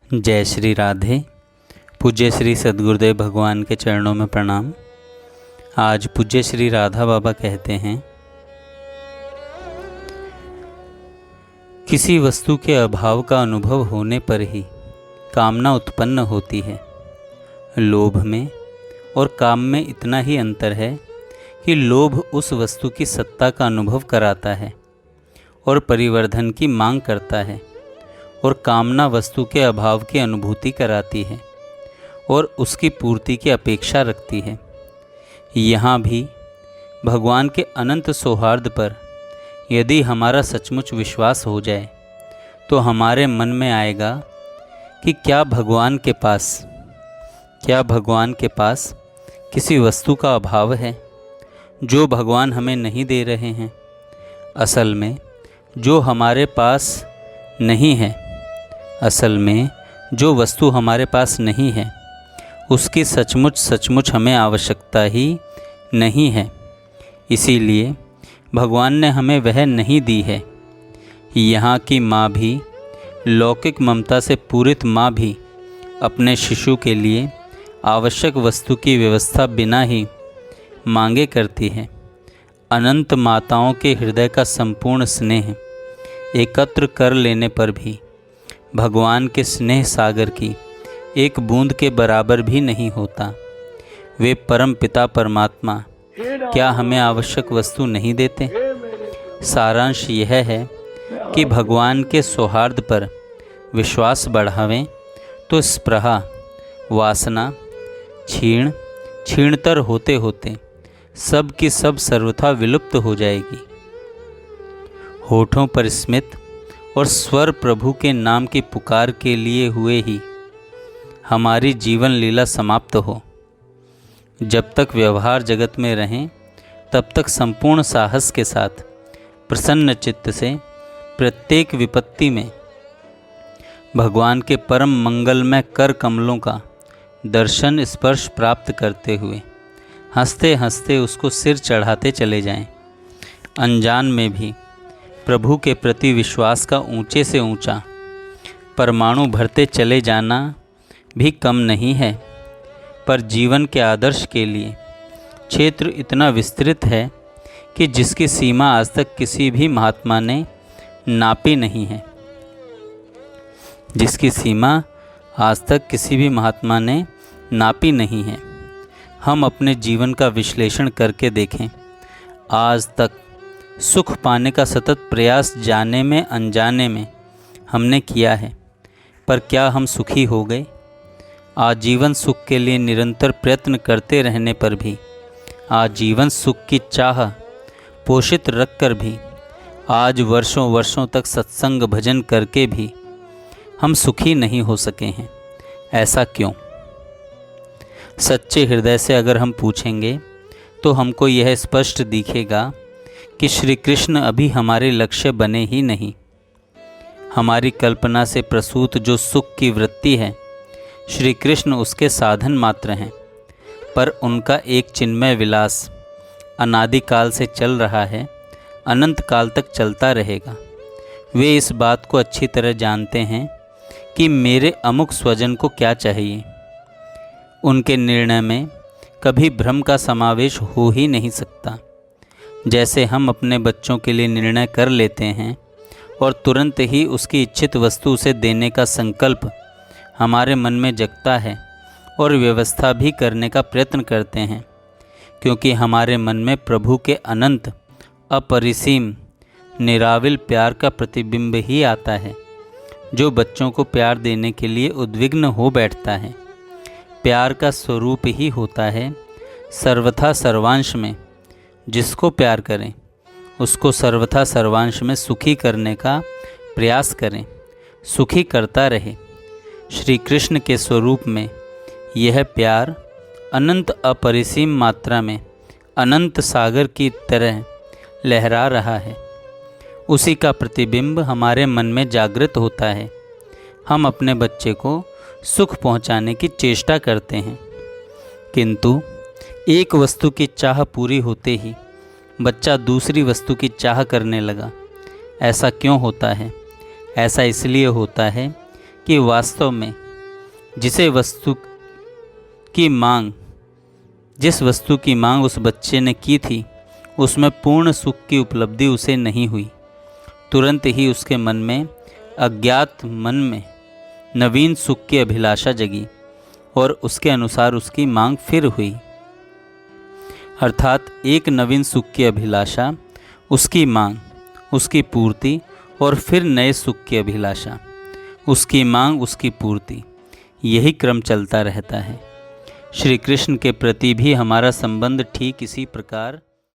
जय श्री राधे। पूज्य श्री सद्गुरुदेव भगवान के चरणों में प्रणाम। आज पूज्य श्री राधा बाबा कहते हैं, किसी वस्तु के अभाव का अनुभव होने पर ही कामना उत्पन्न होती है। लोभ में और काम में इतना ही अंतर है कि लोभ उस वस्तु की सत्ता का अनुभव कराता है और परिवर्धन की मांग करता है, और कामना वस्तु के अभाव की अनुभूति कराती है और उसकी पूर्ति की अपेक्षा रखती है। यहाँ भी भगवान के अनंत सौहार्द पर यदि हमारा सचमुच विश्वास हो जाए तो हमारे मन में आएगा कि क्या भगवान के पास किसी वस्तु का अभाव है जो भगवान हमें नहीं दे रहे हैं। असल में जो वस्तु हमारे पास नहीं है उसकी सचमुच हमें आवश्यकता ही नहीं है। इसीलिए भगवान ने हमें वह नहीं दी है। यहाँ की माँ भी, लौकिक ममता से पूरित माँ भी अपने शिशु के लिए आवश्यक वस्तु की व्यवस्था बिना ही मांगे करती है। अनंत माताओं के हृदय का संपूर्ण स्नेह एकत्र कर लेने पर भी भगवान के स्नेह सागर की एक बूंद के बराबर भी नहीं होता। वे परम पिता परमात्मा क्या हमें आवश्यक वस्तु नहीं देते? सारांश यह है कि भगवान के सौहार्द पर विश्वास बढ़ावें तो स्पृहा, वासना क्षीणतर होते होते सब की सब सर्वथा विलुप्त हो जाएगी। होठों पर स्मित और स्वर प्रभु के नाम की पुकार के लिए हुए ही हमारी जीवन लीला समाप्त हो। जब तक व्यवहार जगत में रहें तब तक संपूर्ण साहस के साथ प्रसन्न चित्त से प्रत्येक विपत्ति में भगवान के परम मंगलमय कर कमलों का दर्शन स्पर्श प्राप्त करते हुए हंसते हंसते उसको सिर चढ़ाते चले जाएं। अनजान में भी प्रभु के प्रति विश्वास का ऊंचे से ऊंचा परमाणु भरते चले जाना भी कम नहीं है। पर जीवन के आदर्श के लिए क्षेत्र इतना विस्तृत है कि जिसकी सीमा आज तक किसी भी महात्मा ने नापी नहीं है। हम अपने जीवन का विश्लेषण करके देखें। आज तक सुख पाने का सतत प्रयास जाने में अनजाने में हमने किया है, पर क्या हम सुखी हो गए? आजीवन सुख के लिए निरंतर प्रयत्न करते रहने पर भी, आजीवन सुख की चाह पोषित रखकर भी, आज वर्षों तक सत्संग भजन करके भी हम सुखी नहीं हो सके हैं। ऐसा क्यों? सच्चे हृदय से अगर हम पूछेंगे तो हमको यह स्पष्ट दिखेगा कि श्री कृष्ण अभी हमारे लक्ष्य बने ही नहीं। हमारी कल्पना से प्रसूत जो सुख की वृत्ति है, श्री कृष्ण उसके साधन मात्र हैं, पर उनका एक चिन्मय विलास अनादिकाल से चल रहा है, अनंत काल तक चलता रहेगा। वे इस बात को अच्छी तरह जानते हैं कि मेरे अमुक स्वजन को क्या चाहिए। उनके निर्णय में कभी भ्रम का समावेश हो ही नहीं सकता। जैसे हम अपने बच्चों के लिए निर्णय कर लेते हैं और तुरंत ही उसकी इच्छित वस्तु उसे देने का संकल्प हमारे मन में जगता है और व्यवस्था भी करने का प्रयत्न करते हैं, क्योंकि हमारे मन में प्रभु के अनंत अपरिसीम निराविल प्यार का प्रतिबिंब ही आता है, जो बच्चों को प्यार देने के लिए उद्विग्न हो बैठता है। प्यार का स्वरूप ही होता है सर्वथा सर्वांश में जिसको प्यार करें उसको सर्वथा सर्वांश में सुखी करने का प्रयास करें, सुखी करता रहे। श्री कृष्ण के स्वरूप में यह प्यार अनंत अपरिसीम मात्रा में अनंत सागर की तरह लहरा रहा है। उसी का प्रतिबिंब हमारे मन में जागृत होता है। हम अपने बच्चे को सुख पहुंचाने की चेष्टा करते हैं, किंतु एक वस्तु की चाह पूरी होते ही बच्चा दूसरी वस्तु की चाह करने लगा। ऐसा क्यों होता है? ऐसा इसलिए होता है कि वास्तव में जिस वस्तु की मांग उस बच्चे ने की थी, उसमें पूर्ण सुख की उपलब्धि उसे नहीं हुई। तुरंत ही उसके मन में, अज्ञात मन में, नवीन सुख की अभिलाषा जगी और उसके अनुसार उसकी मांग फिर हुई। अर्थात एक नवीन सुख की अभिलाषा, उसकी मांग, उसकी पूर्ति और फिर नए सुख की अभिलाषा, उसकी मांग, उसकी पूर्ति, यही क्रम चलता रहता है। श्री कृष्ण के प्रति भी हमारा संबंध ठीक इसी प्रकार